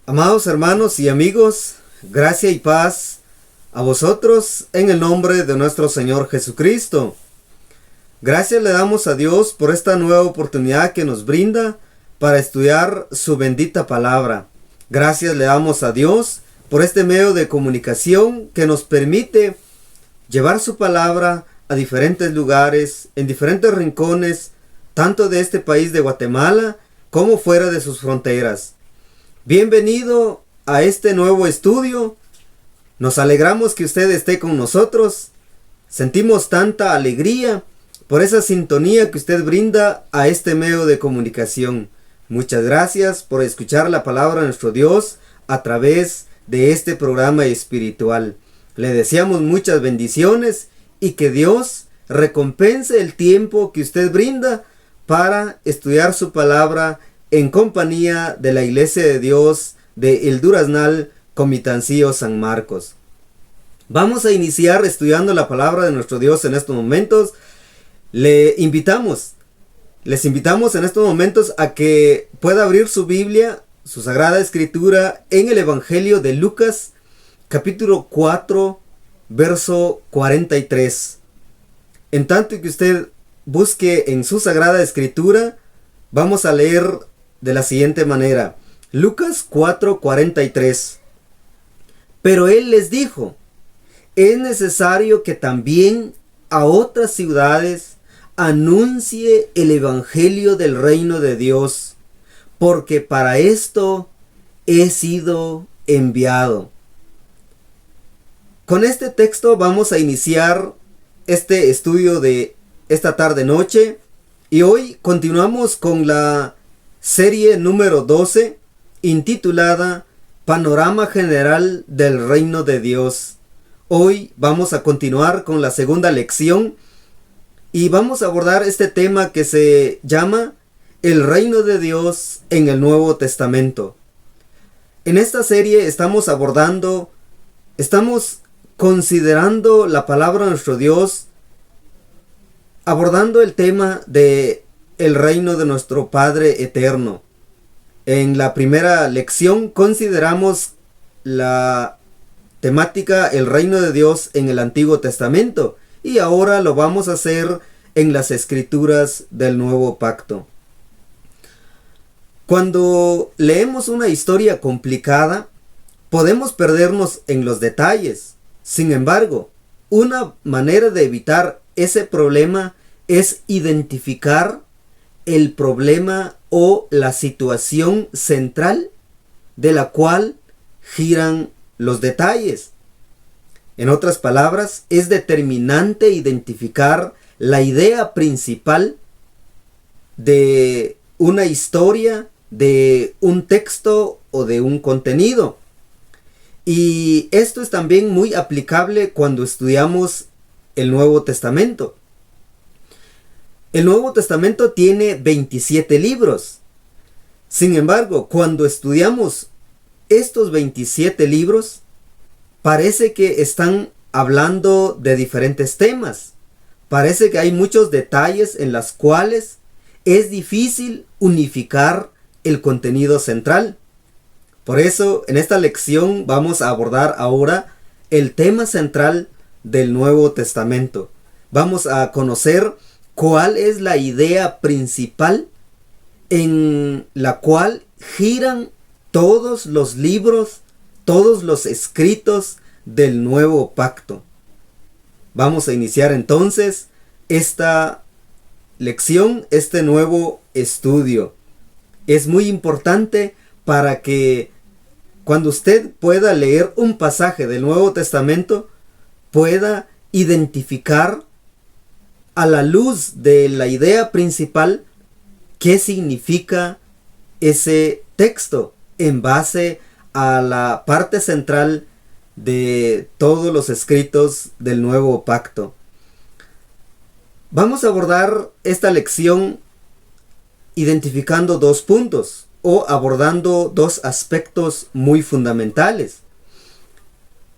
Amados hermanos y amigos, gracia y paz a vosotros en el nombre de nuestro Señor Jesucristo. Gracias le damos a Dios por esta nueva oportunidad que nos brinda para estudiar su bendita palabra. Gracias le damos a Dios por este medio de comunicación que nos permite llevar su palabra a diferentes lugares, en diferentes rincones, tanto de este país de Guatemala como fuera de sus fronteras. Bienvenido a este nuevo estudio. Nos alegramos que usted esté con nosotros. Sentimos tanta alegría por esa sintonía que usted brinda a este medio de comunicación. Muchas gracias por escuchar la palabra de nuestro Dios a través de este programa espiritual. Le deseamos muchas bendiciones y que Dios recompense el tiempo que usted brinda para estudiar su palabra en compañía de la Iglesia de Dios de El Duraznal, Comitancillo, San Marcos. Vamos a iniciar estudiando la palabra de nuestro Dios en estos momentos. Les invitamos en estos momentos a que pueda abrir su Biblia, su Sagrada Escritura, en el Evangelio de Lucas, capítulo 4, verso 43. En tanto que usted busque en su Sagrada Escritura, vamos a leer de la siguiente manera. Lucas 4:43. Pero él les dijo: es necesario que también a otras ciudades anuncie el evangelio del reino de Dios, porque para esto he sido enviado. Con este texto vamos a iniciar este estudio de esta tarde noche, y hoy continuamos con la serie número 12, intitulada Panorama General del Reino de Dios. Hoy vamos a continuar con la segunda lección y vamos a abordar este tema que se llama El Reino de Dios en el Nuevo Testamento. En esta serie estamos considerando la palabra de nuestro Dios, abordando el tema de el reino de nuestro Padre eterno. En la primera lección consideramos la temática el reino de Dios en el Antiguo Testamento, y ahora lo vamos a hacer en las Escrituras del Nuevo Pacto. Cuando leemos una historia complicada, podemos perdernos en los detalles. Sin embargo, una manera de evitar ese problema es identificar el problema o la situación central de la cual giran los detalles. En otras palabras, es determinante identificar la idea principal de una historia, de un texto o de un contenido. Y esto es también muy aplicable cuando estudiamos el Nuevo Testamento. El Nuevo Testamento tiene 27 libros. Sin embargo, cuando estudiamos estos 27 libros, parece que están hablando de diferentes temas. Parece que hay muchos detalles en los cuales es difícil unificar el contenido central. Por eso, en esta lección vamos a abordar ahora el tema central del Nuevo Testamento. Vamos a conocer cuál es la idea principal en la cual giran todos los libros, todos los escritos del Nuevo Pacto. Vamos a iniciar entonces esta lección, este nuevo estudio. Es muy importante para que cuando usted pueda leer un pasaje del Nuevo Testamento, pueda identificar a la luz de la idea principal qué significa ese texto en base a la parte central de todos los escritos del Nuevo Pacto. Vamos a abordar esta lección identificando dos puntos o abordando dos aspectos muy fundamentales.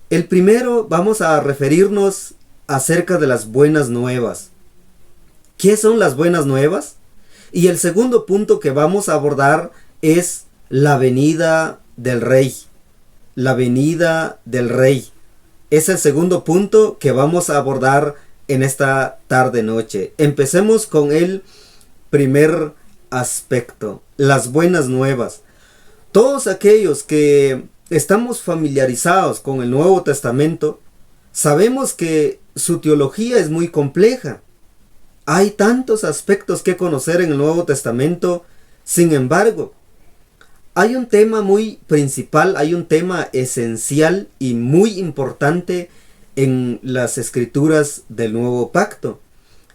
El primero, vamos a referirnos acerca de las buenas nuevas. ¿Qué son las buenas nuevas? Y el segundo punto que vamos a abordar es la venida del Rey, la venida del Rey. Es el segundo punto que vamos a abordar en esta tarde-noche. Empecemos con el primer aspecto, las buenas nuevas. Todos aquellos que estamos familiarizados con el Nuevo Testamento, sabemos que su teología es muy compleja. Hay tantos aspectos que conocer en el Nuevo Testamento. Sin embargo, hay un tema muy principal, hay un tema esencial y muy importante en las escrituras del Nuevo Pacto.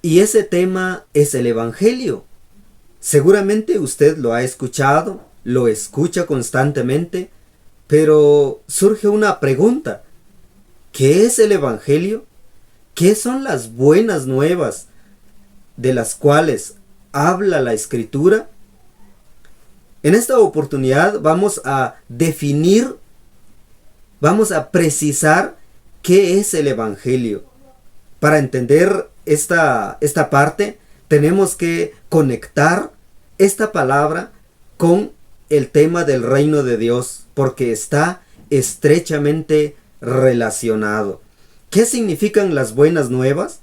Y ese tema es el Evangelio. Seguramente usted lo ha escuchado, lo escucha constantemente, pero surge una pregunta. ¿Qué es el Evangelio? ¿Qué son las buenas nuevas de las cuales habla la Escritura? En esta oportunidad vamos a definir, vamos a precisar qué es el Evangelio. Para entender esta parte, tenemos que conectar esta palabra con el tema del reino de Dios, porque está estrechamente relacionado. ¿Qué significan las buenas nuevas?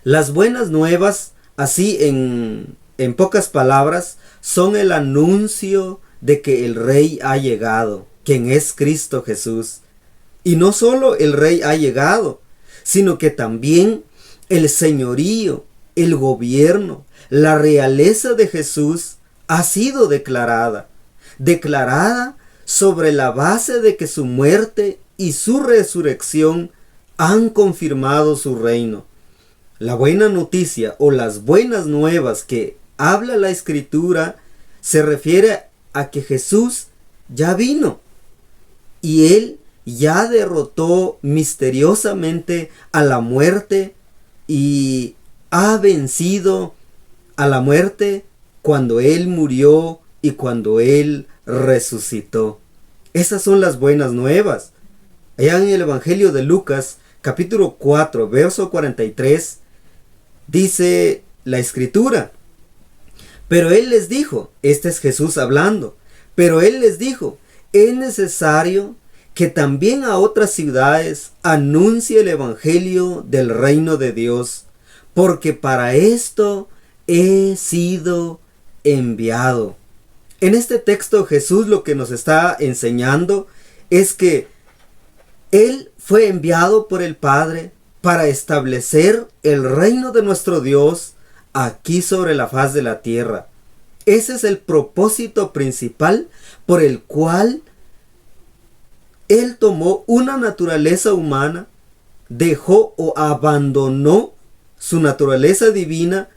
Las buenas nuevas, así en pocas palabras, son el anuncio de que el Rey ha llegado, quien es Cristo Jesús. Y no solo el Rey ha llegado, sino que también el señorío, el gobierno, la realeza de Jesús ha sido declarada sobre la base de que su muerte y su resurrección han confirmado su reino. La buena noticia o las buenas nuevas que habla la Escritura se refiere a que Jesús ya vino y Él ya derrotó misteriosamente a la muerte y ha vencido a la muerte cuando Él murió y cuando Él resucitó. Esas son las buenas nuevas. Allá en el Evangelio de Lucas, capítulo 4, verso 43, dice la Escritura: pero Él les dijo, este es Jesús hablando, pero Él les dijo, es necesario que también a otras ciudades anuncie el Evangelio del reino de Dios, porque para esto he sido enviado. En este texto Jesús lo que nos está enseñando es que Él fue enviado por el Padre para establecer el reino de nuestro Dios aquí sobre la faz de la tierra. Ese es el propósito principal por el cual Él tomó una naturaleza humana, dejó o abandonó su naturaleza divina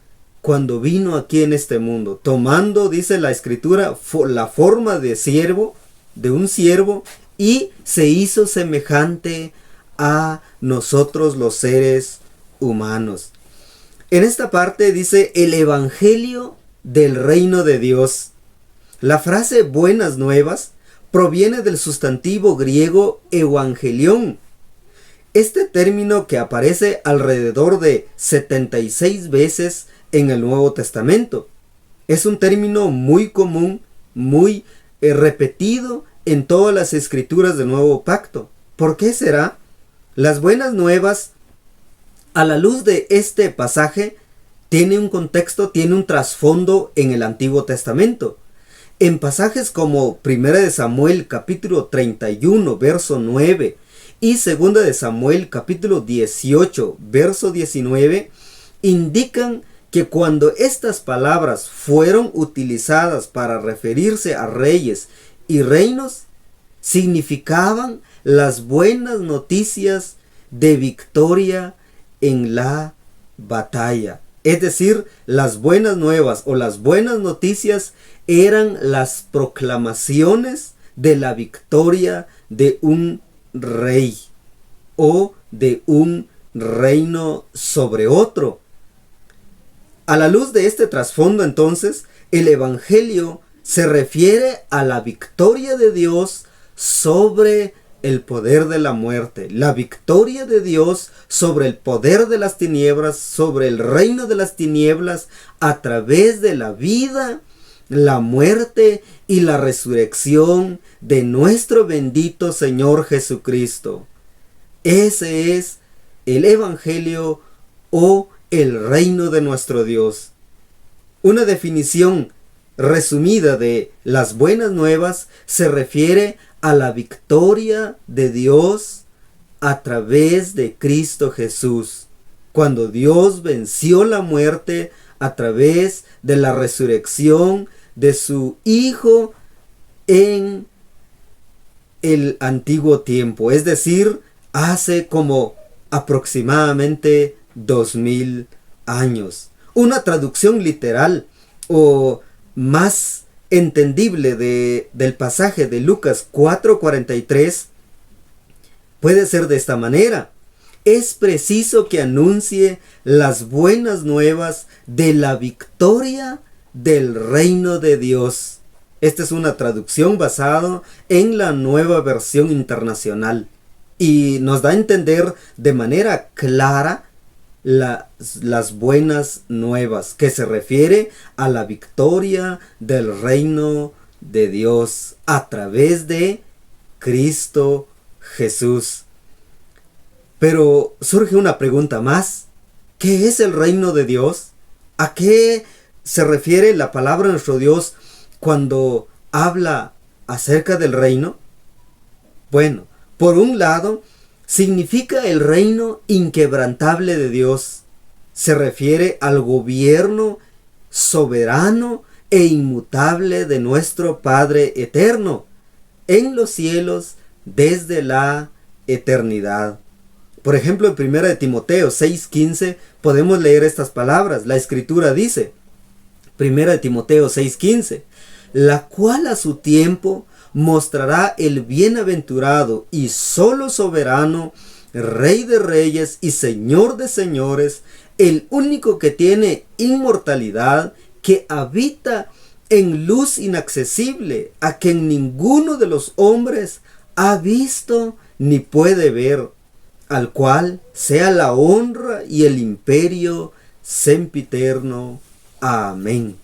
cuando vino aquí en este mundo, tomando, dice la Escritura, la forma de siervo, de un siervo, y se hizo semejante a nosotros los seres humanos. En esta parte dice el Evangelio del reino de Dios. La frase buenas nuevas proviene del sustantivo griego evangelión. Este término, que aparece alrededor de 76 veces en el Nuevo Testamento, es un término muy común, muy repetido en todas las escrituras del Nuevo Pacto. ¿Por qué será? Las buenas nuevas, a la luz de este pasaje, tiene un contexto, tiene un trasfondo en el Antiguo Testamento. En pasajes como 1 de Samuel capítulo 31 verso 9 y 2 de Samuel capítulo 18 verso 19 indican que cuando estas palabras fueron utilizadas para referirse a reyes y reinos, significaban las buenas noticias de victoria en la batalla. Es decir, las buenas nuevas o las buenas noticias eran las proclamaciones de la victoria de un rey o de un reino sobre otro. A la luz de este trasfondo, entonces, el Evangelio se refiere a la victoria de Dios sobre el poder de la muerte, la victoria de Dios sobre el poder de las tinieblas, sobre el reino de las tinieblas, a través de la vida la muerte y la resurrección de nuestro bendito Señor Jesucristo. Ese es el Evangelio o el reino de nuestro Dios. Una definición resumida de las buenas nuevas se refiere a la victoria de Dios a través de Cristo Jesús, cuando Dios venció la muerte a través de la resurrección de su Hijo en el antiguo tiempo, es decir, hace como aproximadamente 2000 años. Una traducción literal o más entendible del pasaje de Lucas 4:43 puede ser de esta manera: es preciso que anuncie las buenas nuevas de la victoria del reino de Dios. Esta es una traducción basada en la Nueva Versión Internacional y nos da a entender de manera clara las buenas nuevas, que se refiere a la victoria del reino de Dios a través de Cristo Jesús. Pero surge una pregunta más: ¿qué es el reino de Dios? ¿A qué se refiere la palabra de nuestro Dios cuando habla acerca del reino? Bueno, por un lado, significa el reino inquebrantable de Dios. Se refiere al gobierno soberano e inmutable de nuestro Padre eterno en los cielos desde la eternidad. Por ejemplo, en 1 Timoteo 6:15 podemos leer estas palabras. La Escritura dice, 1 Timoteo 6:15, la cual a su tiempo mostrará el bienaventurado y solo soberano, Rey de reyes y Señor de señores, el único que tiene inmortalidad, que habita en luz inaccesible, a quien ninguno de los hombres ha visto ni puede ver, al cual sea la honra y el imperio sempiterno. Amén.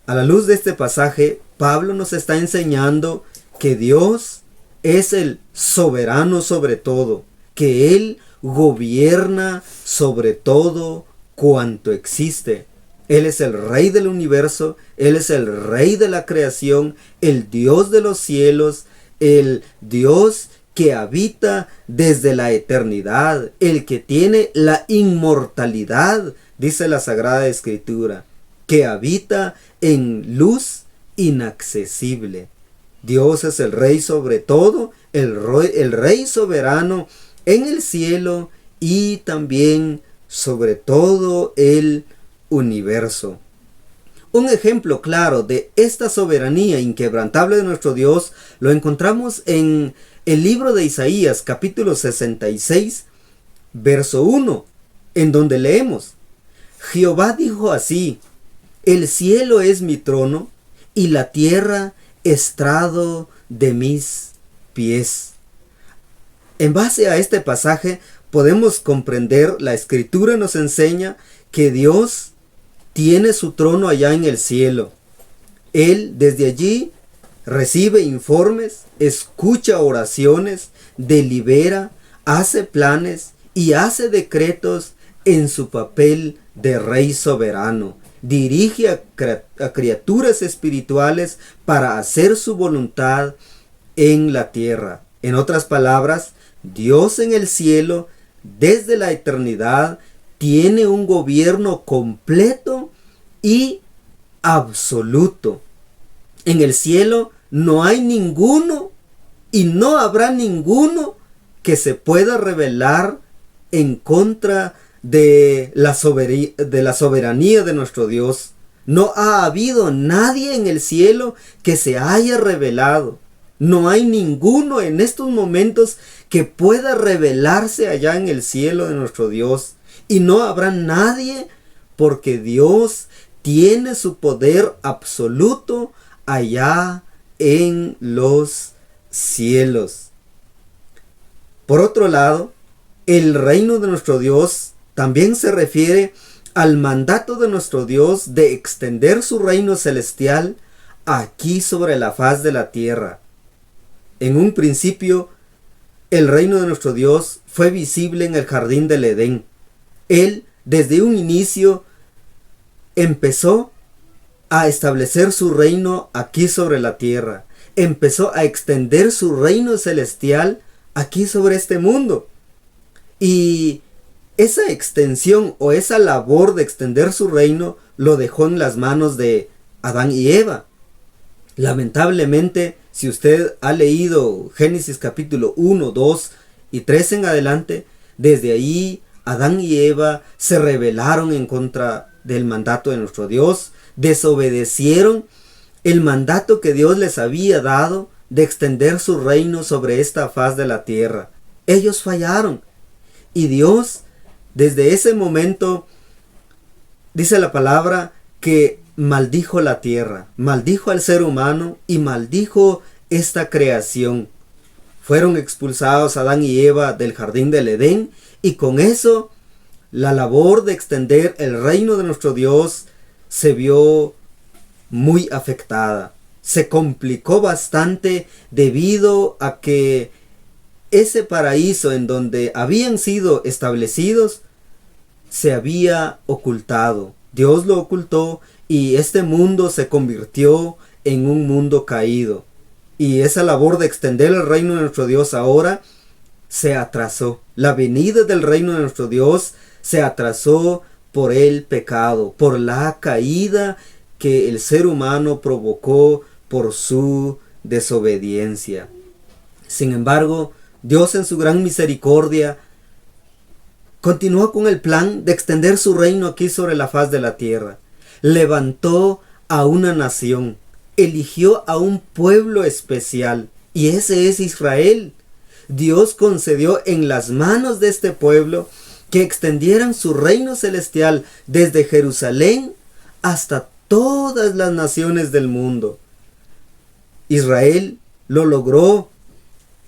A la luz de este pasaje, Pablo nos está enseñando que Dios es el soberano sobre todo, que Él gobierna sobre todo cuanto existe. Él es el Rey del universo, Él es el Rey de la creación, el Dios de los cielos, el Dios que habita desde la eternidad, el que tiene la inmortalidad, dice la Sagrada Escritura, que habita en luz inaccesible. Dios es el Rey sobre todo, el Rey soberano en el cielo y también sobre todo el universo. Un ejemplo claro de esta soberanía inquebrantable de nuestro Dios lo encontramos en el libro de Isaías, capítulo 66, verso 1, en donde leemos: Jehová dijo así: el cielo es mi trono y la tierra estrado de mis pies. En base a este pasaje podemos comprender, la Escritura nos enseña que Dios tiene su trono allá en el cielo. Él desde allí recibe informes, escucha oraciones, delibera, hace planes y hace decretos en su papel de Rey soberano. Dirige a criaturas espirituales para hacer su voluntad en la tierra. En otras palabras, Dios en el cielo, desde la eternidad, tiene un gobierno completo y absoluto. En el cielo no hay ninguno y no habrá ninguno que se pueda rebelar en contra de la soberanía de nuestro Dios. No ha habido nadie en el cielo que se haya rebelado. No hay ninguno en estos momentos que pueda rebelarse allá en el cielo de nuestro Dios. Y no habrá nadie, porque Dios tiene su poder absoluto allá en los cielos. Por otro lado, el reino de nuestro Dios también se refiere al mandato de nuestro Dios de extender su reino celestial aquí sobre la faz de la tierra. En un principio, el reino de nuestro Dios fue visible en el jardín del Edén. Él, desde un inicio, empezó a establecer su reino aquí sobre la tierra. Empezó a extender su reino celestial aquí sobre este mundo. Y esa extensión o esa labor de extender su reino lo dejó en las manos de Adán y Eva. Lamentablemente, si usted ha leído Génesis capítulo 1, 2 y 3 en adelante, desde ahí Adán y Eva se rebelaron en contra del mandato de nuestro Dios, desobedecieron el mandato que Dios les había dado de extender su reino sobre esta faz de la tierra. Ellos fallaron y Dios desde ese momento dice la palabra que maldijo la tierra, maldijo al ser humano y maldijo esta creación. Fueron expulsados Adán y Eva del jardín del Edén y con eso la labor de extender el reino de nuestro Dios se vio muy afectada. Se complicó bastante debido a que ese paraíso en donde habían sido establecidos se había ocultado. Dios lo ocultó y este mundo se convirtió en un mundo caído. Y esa labor de extender el reino de nuestro Dios ahora se atrasó. La venida del reino de nuestro Dios se atrasó por el pecado, por la caída que el ser humano provocó por su desobediencia. Sin embargo, Dios en su gran misericordia continuó con el plan de extender su reino aquí sobre la faz de la tierra. Levantó a una nación, eligió a un pueblo especial, y ese es Israel. Dios concedió en las manos de este pueblo que extendieran su reino celestial desde Jerusalén hasta todas las naciones del mundo. Israel lo logró.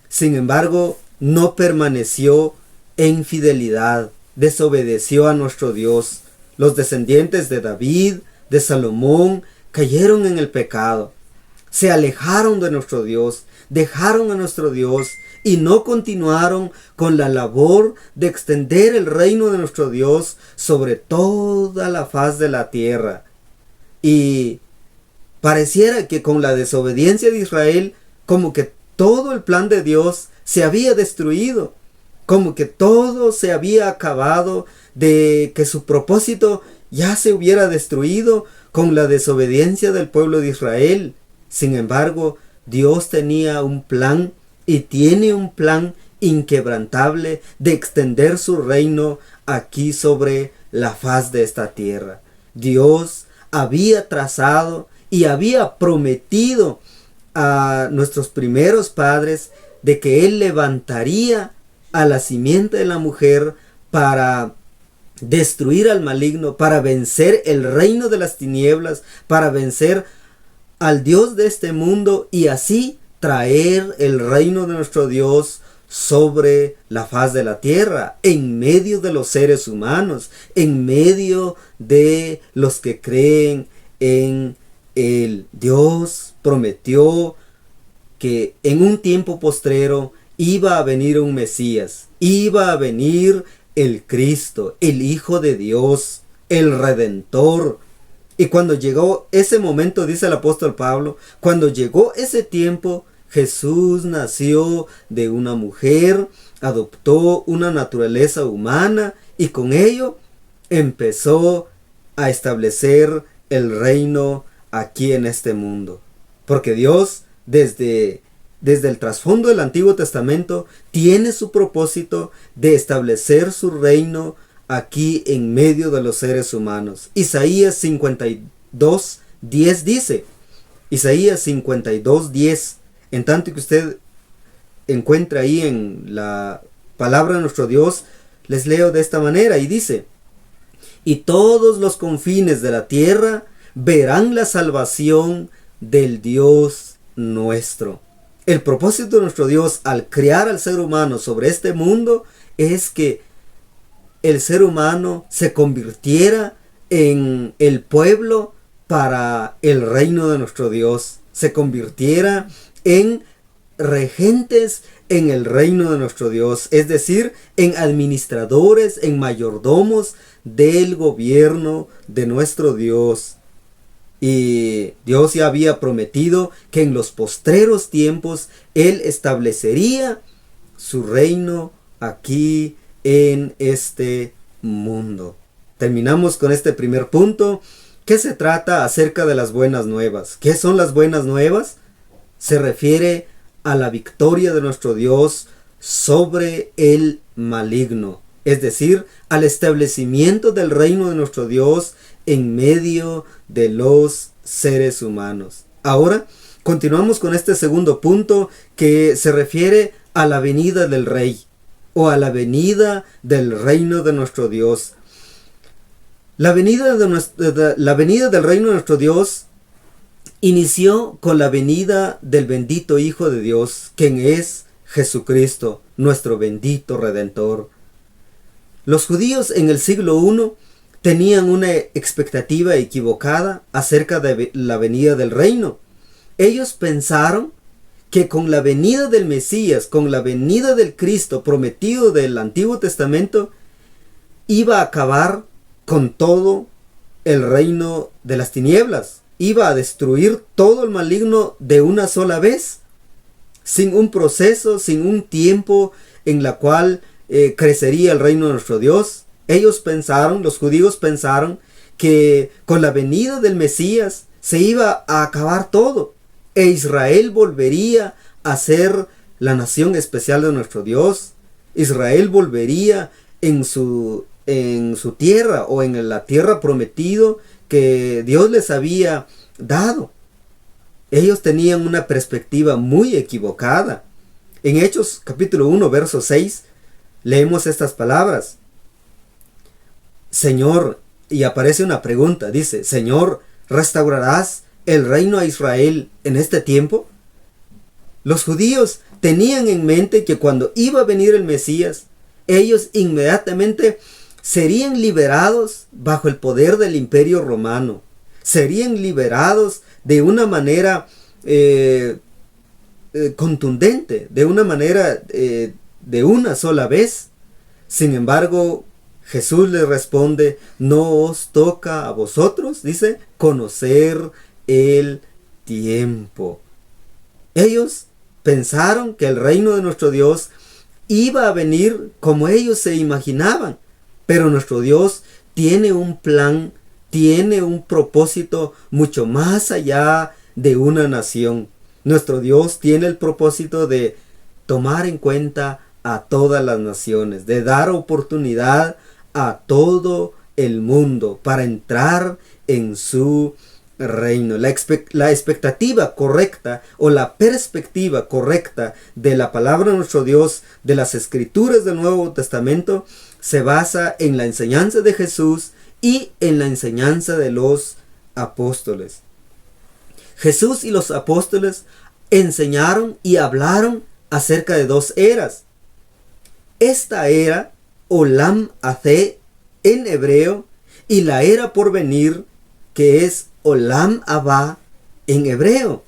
Sin embargo, no permaneció en fidelidad, desobedeció a nuestro Dios. Los descendientes de David, de Salomón, cayeron en el pecado. Se alejaron de nuestro Dios, dejaron a nuestro Dios y no continuaron con la labor de extender el reino de nuestro Dios sobre toda la faz de la tierra. Y pareciera que con la desobediencia de Israel, como que todo el plan de Dios se había destruido, como que todo se había acabado, de que su propósito ya se hubiera destruido con la desobediencia del pueblo de Israel. Sin embargo, Dios tenía un plan y tiene un plan inquebrantable de extender su reino aquí sobre la faz de esta tierra. Dios había trazado y había prometido a nuestros primeros padres de que Él levantaría a la simiente de la mujer para destruir al maligno, para vencer el reino de las tinieblas, para vencer al Dios de este mundo y así traer el reino de nuestro Dios sobre la faz de la tierra, en medio de los seres humanos, en medio de los que creen en Él. Dios prometió que en un tiempo postrero iba a venir un Mesías, iba a venir el Cristo, el Hijo de Dios, el Redentor. Y cuando llegó ese momento, dice el apóstol Pablo, cuando llegó ese tiempo, Jesús nació de una mujer, adoptó una naturaleza humana y con ello empezó a establecer el reino aquí en este mundo. Porque Dios desde el trasfondo del Antiguo Testamento tiene su propósito de establecer su reino aquí en medio de los seres humanos. Isaías 52:10 dice, Isaías 52:10, en tanto que usted encuentra ahí en la palabra de nuestro Dios, les leo de esta manera y dice, y todos los confines de la tierra verán la salvación del Dios nuestro. El propósito de nuestro Dios al crear al ser humano sobre este mundo es que el ser humano se convirtiera en el pueblo para el reino de nuestro Dios, se convirtiera en regentes en el reino de nuestro Dios, es decir, en administradores, en mayordomos del gobierno de nuestro Dios. Y Dios ya había prometido que en los postreros tiempos Él establecería su reino aquí en este mundo. Terminamos con este primer punto, que se trata acerca de las buenas nuevas. ¿Qué son las buenas nuevas? Se refiere a la victoria de nuestro Dios sobre el maligno, es decir, al establecimiento del reino de nuestro Dios en medio de los seres humanos. Ahora continuamos con este segundo punto, que se refiere a la venida del Rey o a la venida del reino de nuestro Dios. La venida del reino de nuestro Dios inició con la venida del bendito Hijo de Dios, quien es Jesucristo, nuestro bendito Redentor. Los judíos en el siglo I tenían una expectativa equivocada acerca de la venida del reino. Ellos pensaron que con la venida del Mesías, con la venida del Cristo prometido del Antiguo Testamento, iba a acabar con todo el reino de las tinieblas. Iba a destruir todo el maligno de una sola vez, sin un proceso, sin un tiempo en la cual crecería el reino de nuestro Dios. Los judíos pensaron que con la venida del Mesías se iba a acabar todo, e Israel volvería a ser la nación especial de nuestro Dios. Israel volvería en su tierra, o en la tierra prometido que Dios les había dado. Ellos tenían una perspectiva muy equivocada. En Hechos capítulo 1 verso 6 leemos estas palabras: Señor, y aparece una pregunta, dice: Señor, ¿restaurarás el reino a Israel en este tiempo? Los judíos tenían en mente que cuando iba a venir el Mesías, ellos inmediatamente serían liberados bajo el poder del Imperio Romano. Serían liberados de una manera contundente, de una manera de una sola vez. Sin embargo, Jesús les responde: no os toca a vosotros, dice, conocer el tiempo. Ellos pensaron que el reino de nuestro Dios iba a venir como ellos se imaginaban. Pero nuestro Dios tiene un plan, tiene un propósito mucho más allá de una nación. Nuestro Dios tiene el propósito de tomar en cuenta a todas las naciones, de dar oportunidad a todo el mundo para entrar en su reino. La expectativa correcta o la perspectiva correcta de la palabra de nuestro Dios, de las escrituras del Nuevo Testamento, se basa en la enseñanza de Jesús y en la enseñanza de los apóstoles. Jesús y los apóstoles enseñaron y hablaron acerca de dos eras. Esta era, Olam Hazé en hebreo, y la era por venir, que es Olam Abba en hebreo.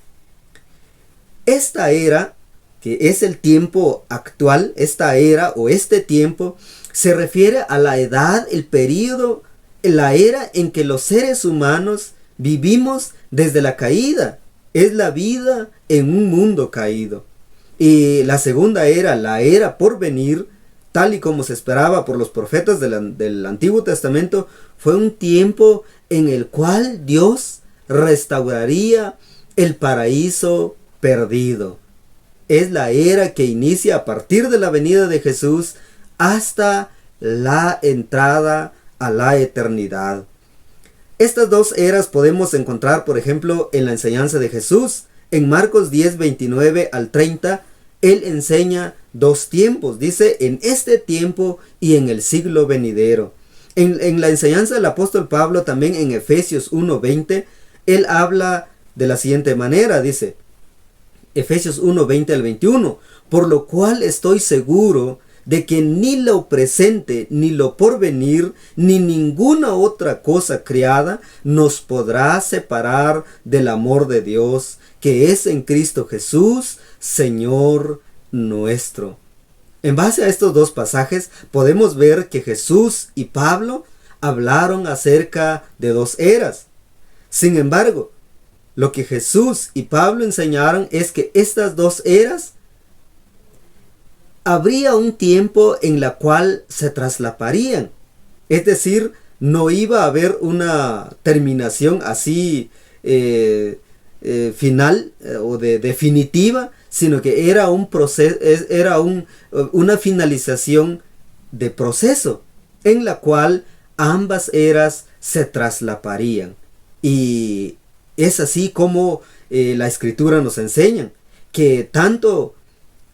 Esta era, que es el tiempo actual, esta era o este tiempo, se refiere a la edad, el período, la era en que los seres humanos vivimos desde la caída. Es la vida en un mundo caído. Y la segunda era, la era por venir, tal y como se esperaba por los profetas del Antiguo Testamento, fue un tiempo en el cual Dios restauraría el paraíso perdido. Es la era que inicia a partir de la venida de Jesús hasta la entrada a la eternidad. Estas dos eras podemos encontrar, por ejemplo, en la enseñanza de Jesús. En Marcos 10, 29 al 30, Él enseña dos tiempos. Dice: en este tiempo y en el siglo venidero. En la enseñanza del apóstol Pablo, también en Efesios 1, 20, Él habla de la siguiente manera. Dice, Efesios 1, 20 al 21, por lo cual estoy seguro de que ni lo presente, ni lo porvenir, ni ninguna otra cosa creada nos podrá separar del amor de Dios, que es en Cristo Jesús, Señor nuestro. En base a estos dos pasajes podemos ver que Jesús y Pablo hablaron acerca de dos eras. Sin embargo, lo que Jesús y Pablo enseñaron es que estas dos eras habría un tiempo en la cual se traslaparían. Es decir, no iba a haber una terminación así final o definitiva, sino que era un proceso, una finalización de proceso en la cual ambas eras se traslaparían. Y es así como la escritura nos enseña que tanto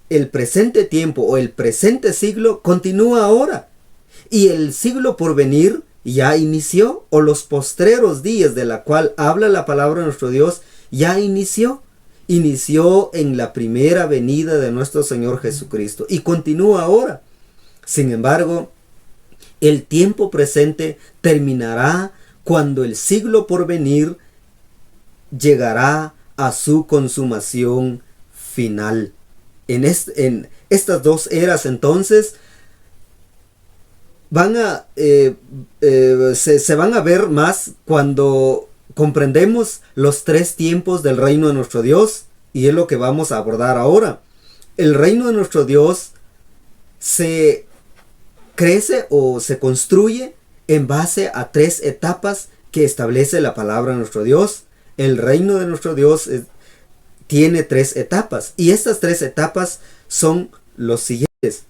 el presente tiempo o el presente siglo continúa ahora, y el siglo por venir ya inició, o los postreros días de la cual habla la palabra de nuestro Dios ya inició en la primera venida de nuestro Señor Jesucristo y continúa ahora. Sin embargo, el tiempo presente terminará cuando el siglo por venir llegará a su consumación final. En estas dos eras entonces se van a ver más cuando comprendemos los tres tiempos del reino de nuestro Dios, y es lo que vamos a abordar ahora. El reino de nuestro Dios se crece o se construye en base a tres etapas que establece la palabra de nuestro Dios. El reino de nuestro Dios tiene tres etapas, y estas tres etapas son los siguientes.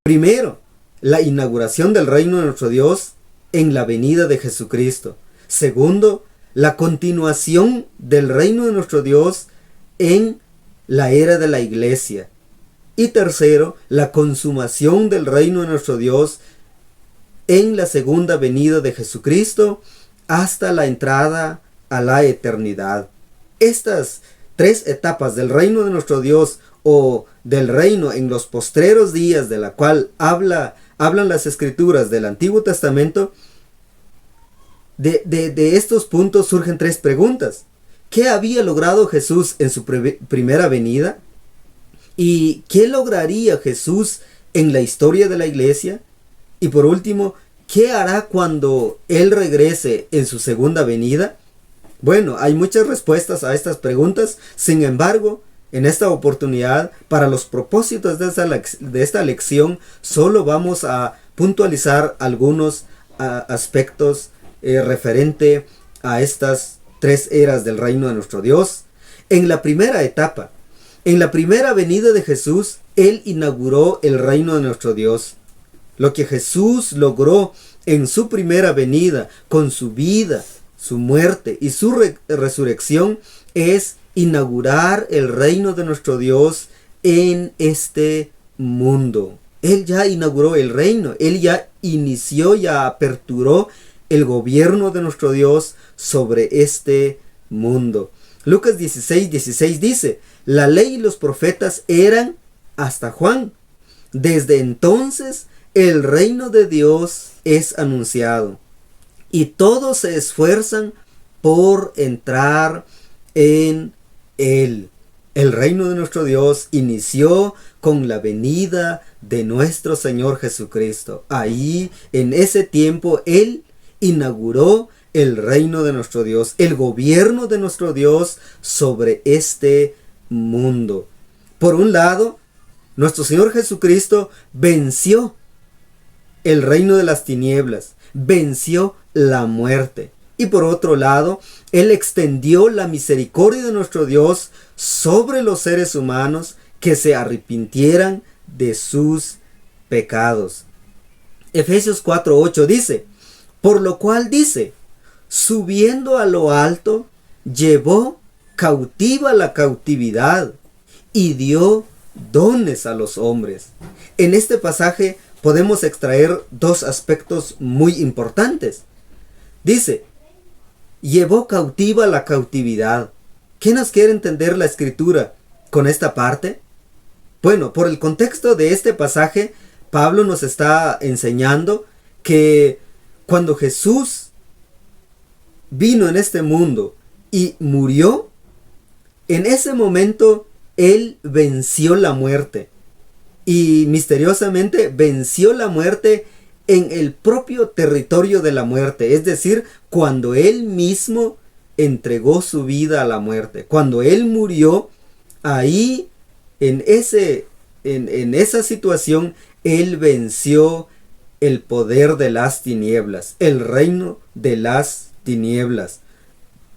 Primero, la inauguración del reino de nuestro Dios en la venida de Jesucristo. Segundo, la continuación del reino de nuestro Dios en la era de la iglesia. Y tercero, la consumación del reino de nuestro Dios en la segunda venida de Jesucristo hasta la entrada a la eternidad. Estas tres etapas del reino de nuestro Dios, o del reino en los postreros días, de la cual hablan las escrituras del Antiguo Testamento, de estos puntos surgen tres preguntas. ¿Qué había logrado Jesús en su primera venida? ¿Y qué lograría Jesús en la historia de la iglesia? Y por último, ¿qué hará cuando Él regrese en su segunda venida? Bueno, hay muchas respuestas a estas preguntas. Sin embargo, en esta oportunidad, para los propósitos de esta lección, solo vamos a puntualizar algunos aspectos referente a estas tres eras del reino de nuestro Dios. En la primera etapa, en la primera venida de Jesús, Él inauguró el reino de nuestro Dios. Lo que Jesús logró en su primera venida, con su vida, su muerte y su resurrección, es inaugurar el reino de nuestro Dios en este mundo. Él ya inauguró el reino, Él ya inició, ya aperturó el gobierno de nuestro Dios sobre este mundo. Lucas 16:16 dice: la ley y los profetas eran hasta Juan. Desde entonces el reino de Dios es anunciado, y todos se esfuerzan por entrar en él. El reino de nuestro Dios inició con la venida de nuestro Señor Jesucristo. Ahí, en ese tiempo, Él inauguró el reino de nuestro Dios, el gobierno de nuestro Dios sobre este mundo. Por un lado, nuestro Señor Jesucristo venció el reino de las tinieblas, venció la muerte. Y por otro lado, Él extendió la misericordia de nuestro Dios sobre los seres humanos que se arrepintieran de sus pecados. Efesios 4:8 dice: por lo cual dice, subiendo a lo alto, llevó cautiva la cautividad y dio dones a los hombres. En este pasaje podemos extraer dos aspectos muy importantes. Dice: llevó cautiva la cautividad. ¿Qué nos quiere entender la escritura con esta parte? Bueno, por el contexto de este pasaje, Pablo nos está enseñando que cuando Jesús vino en este mundo y murió, en ese momento Él venció la muerte. Y misteriosamente venció la muerte en el propio territorio de la muerte. Es decir, cuando Él mismo entregó su vida a la muerte. Cuando Él murió, ahí en esa situación, Él venció el poder de las tinieblas, el reino de las tinieblas.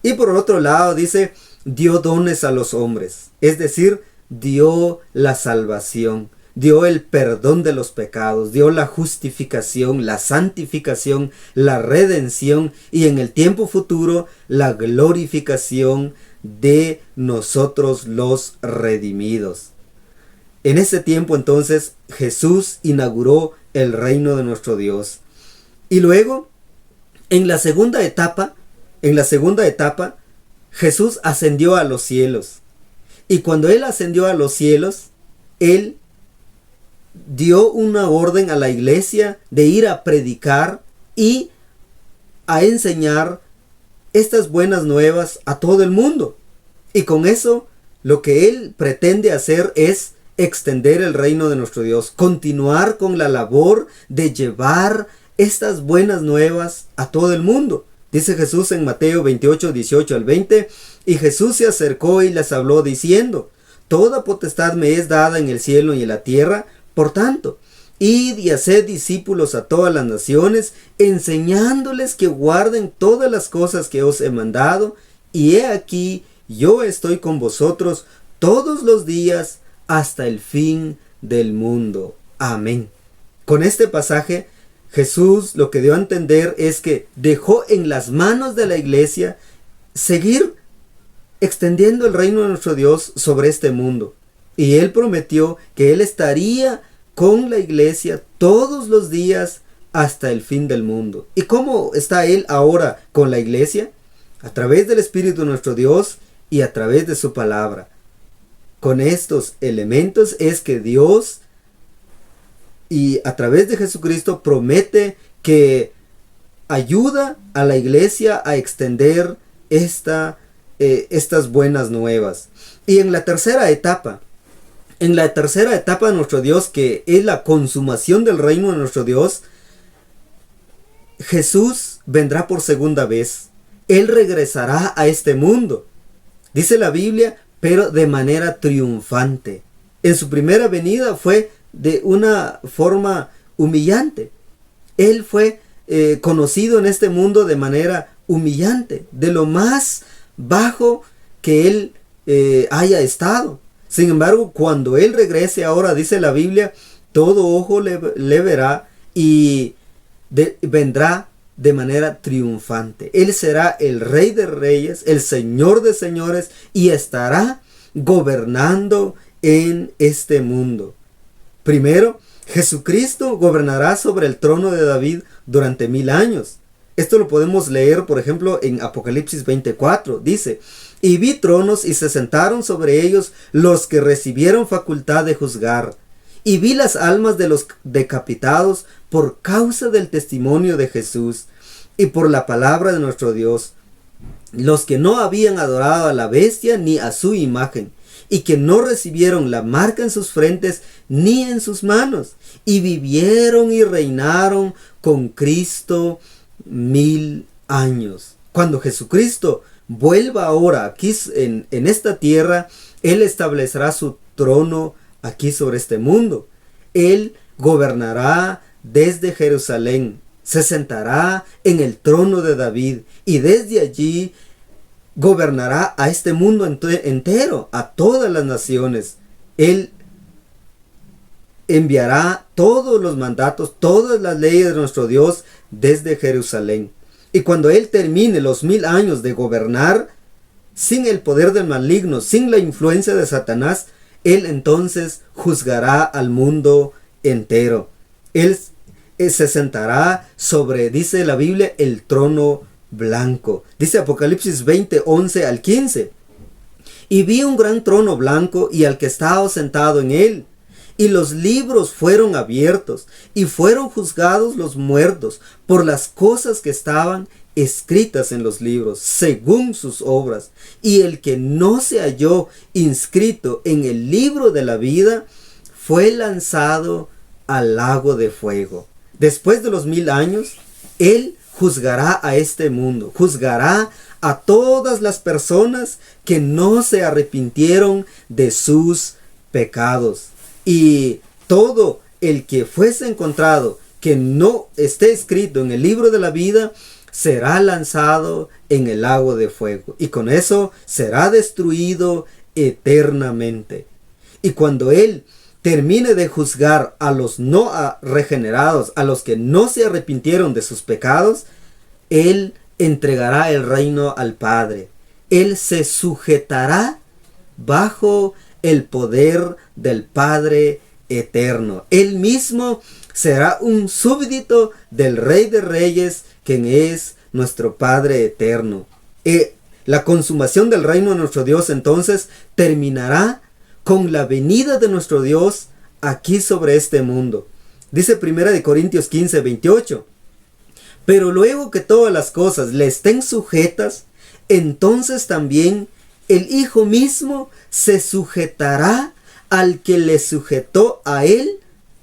Y por otro lado dice, dio dones a los hombres, es decir, dio la salvación, dio el perdón de los pecados, dio la justificación, la santificación, la redención y en el tiempo futuro la glorificación de nosotros los redimidos. En ese tiempo entonces Jesús inauguró el reino de nuestro Dios. Y luego, en la segunda etapa, Jesús ascendió a los cielos. Y cuando Él ascendió a los cielos, Él dio una orden a la iglesia de ir a predicar y a enseñar estas buenas nuevas a todo el mundo. Y con eso, lo que Él pretende hacer es extender el reino de nuestro Dios, continuar con la labor de llevar estas buenas nuevas a todo el mundo. Dice Jesús en Mateo 28, 18 al 20, y Jesús se acercó y les habló diciendo, toda potestad me es dada en el cielo y en la tierra, por tanto, id y haced discípulos a todas las naciones, enseñándoles que guarden todas las cosas que os he mandado, y he aquí, yo estoy con vosotros todos los días hasta el fin del mundo. Amén. Con este pasaje, Jesús lo que dio a entender es que dejó en las manos de la iglesia seguir extendiendo el reino de nuestro Dios sobre este mundo. Y Él prometió que Él estaría con la iglesia todos los días hasta el fin del mundo. ¿Y cómo está Él ahora con la iglesia? A través del Espíritu de nuestro Dios y a través de su palabra. Con estos elementos es que Dios y a través de Jesucristo promete que ayuda a la iglesia a extender estas buenas nuevas. Y en la tercera etapa de nuestro Dios, que es la consumación del reino de nuestro Dios, Jesús vendrá por segunda vez. Él regresará a este mundo. Dice la Biblia, pero de manera triunfante. En su primera venida fue de una forma humillante. Él fue conocido en este mundo de manera humillante, de lo más bajo que Él haya estado. Sin embargo, cuando Él regrese ahora, dice la Biblia, todo ojo le verá y vendrá de manera triunfante. Él será el Rey de Reyes, el Señor de Señores y estará gobernando en este mundo. Primero, Jesucristo gobernará sobre el trono de David durante 1000 años. Esto lo podemos leer, por ejemplo, en Apocalipsis 24. Dice, y vi tronos y se sentaron sobre ellos los que recibieron facultad de juzgar. Y vi las almas de los decapitados por causa del testimonio de Jesús y por la palabra de nuestro Dios, los que no habían adorado a la bestia ni a su imagen, y que no recibieron la marca en sus frentes ni en sus manos, y vivieron y reinaron con Cristo 1000 años. Cuando Jesucristo vuelva ahora aquí en esta tierra, Él establecerá su trono aquí sobre este mundo. Él gobernará desde Jerusalén, se sentará en el trono de David y desde allí gobernará a este mundo entero, a todas las naciones. Él enviará todos los mandatos, todas las leyes de nuestro Dios desde Jerusalén. Y cuando Él termine los 1000 años de gobernar, sin el poder del maligno, sin la influencia de Satanás, Él entonces juzgará al mundo entero. Él se sentará sobre, dice la Biblia, el trono blanco. Dice Apocalipsis 20, 11 al 15. Y vi un gran trono blanco y al que estaba sentado en él. Y los libros fueron abiertos, y fueron juzgados los muertos por las cosas que estaban escritas en los libros, según sus obras. Y el que no se halló inscrito en el libro de la vida, fue lanzado al lago de fuego. Después de los 1000 años, Él juzgará a este mundo, juzgará a todas las personas que no se arrepintieron de sus pecados. Y todo el que fuese encontrado que no esté escrito en el libro de la vida, será lanzado en el lago de fuego. Y con eso será destruido eternamente. Y cuando Él termine de juzgar a los no regenerados, a los que no se arrepintieron de sus pecados, Él entregará el reino al Padre. Él se sujetará bajo el poder del Padre eterno. Él mismo será un súbdito del Rey de Reyes, quien es nuestro Padre eterno. La consumación del reino de nuestro Dios entonces terminará con la venida de nuestro Dios aquí sobre este mundo. Dice 1 Corintios 15, 28. Pero luego que todas las cosas le estén sujetas, entonces también el Hijo mismo se sujetará al que le sujetó a Él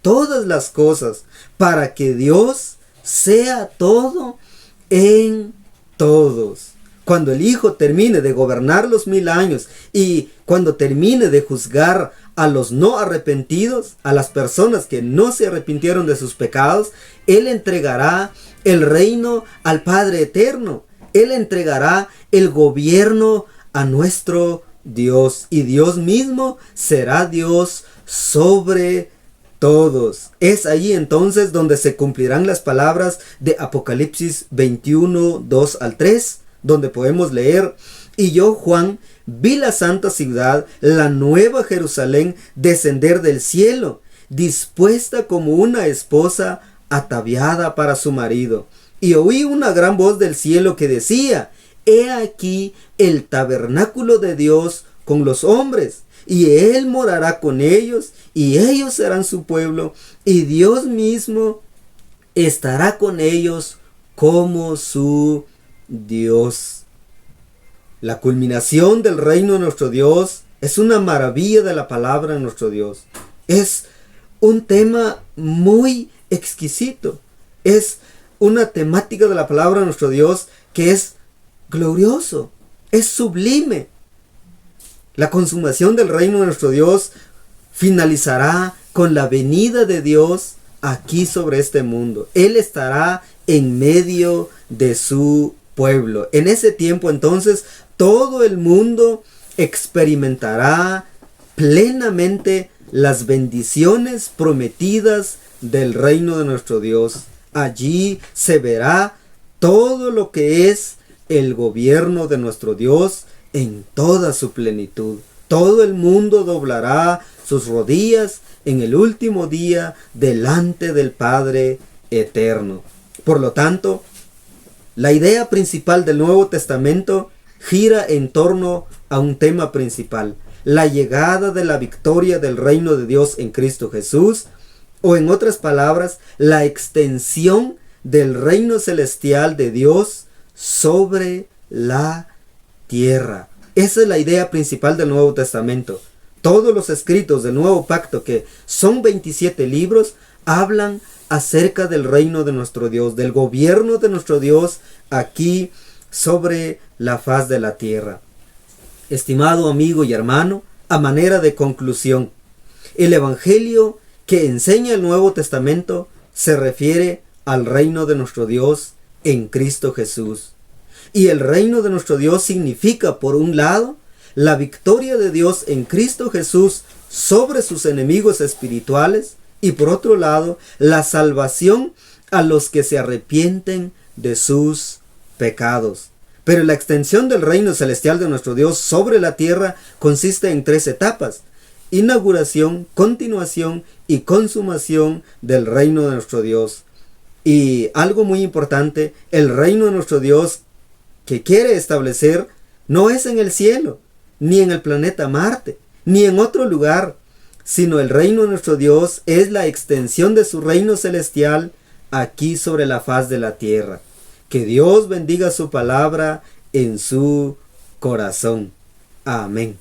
todas las cosas, para que Dios sea todo en todos. Cuando el Hijo termine de gobernar los 1000 años y cuando termine de juzgar a los no arrepentidos, a las personas que no se arrepintieron de sus pecados, Él entregará el reino al Padre eterno. Él entregará el gobierno a nuestro Dios, y Dios mismo será Dios sobre todos. Es allí entonces donde se cumplirán las palabras de Apocalipsis 21, 2 al 3, donde podemos leer: y yo, Juan, vi la santa ciudad, la nueva Jerusalén, descender del cielo, dispuesta como una esposa ataviada para su marido. Y oí una gran voz del cielo que decía: he aquí el tabernáculo de Dios con los hombres, y Él morará con ellos, y ellos serán su pueblo, y Dios mismo estará con ellos como su Dios. La culminación del reino de nuestro Dios es una maravilla de la palabra de nuestro Dios. Es un tema muy exquisito. Es una temática de la palabra de nuestro Dios que es glorioso, es sublime. La consumación del reino de nuestro Dios finalizará con la venida de Dios aquí sobre este mundo. Él estará en medio de su pueblo. En ese tiempo entonces todo el mundo experimentará plenamente las bendiciones prometidas del reino de nuestro Dios. Allí se verá todo lo que es el gobierno de nuestro Dios en toda su plenitud. Todo el mundo doblará sus rodillas en el último día delante del Padre eterno. Por lo tanto, la idea principal del Nuevo Testamento gira en torno a un tema principal: la llegada de la victoria del reino de Dios en Cristo Jesús, o en otras palabras, la extensión del reino celestial de Dios sobre la tierra. Esa es la idea principal del Nuevo Testamento. Todos los escritos del Nuevo Pacto, que son 27 libros, hablan acerca del reino de nuestro Dios, del gobierno de nuestro Dios aquí sobre la faz de la tierra. Estimado amigo y hermano, a manera de conclusión, el Evangelio que enseña el Nuevo Testamento se refiere al reino de nuestro Dios en Cristo Jesús. Y el reino de nuestro Dios significa, por un lado, la victoria de Dios en Cristo Jesús sobre sus enemigos espirituales, y por otro lado, la salvación a los que se arrepienten de sus pecados. Pero la extensión del reino celestial de nuestro Dios sobre la tierra consiste en 3 etapas: inauguración, continuación y consumación del reino de nuestro Dios. Y algo muy importante, el reino de nuestro Dios que quiere establecer no es en el cielo, ni en el planeta Marte, ni en otro lugar, sino el reino de nuestro Dios es la extensión de su reino celestial aquí sobre la faz de la tierra. Que Dios bendiga su palabra en su corazón. Amén.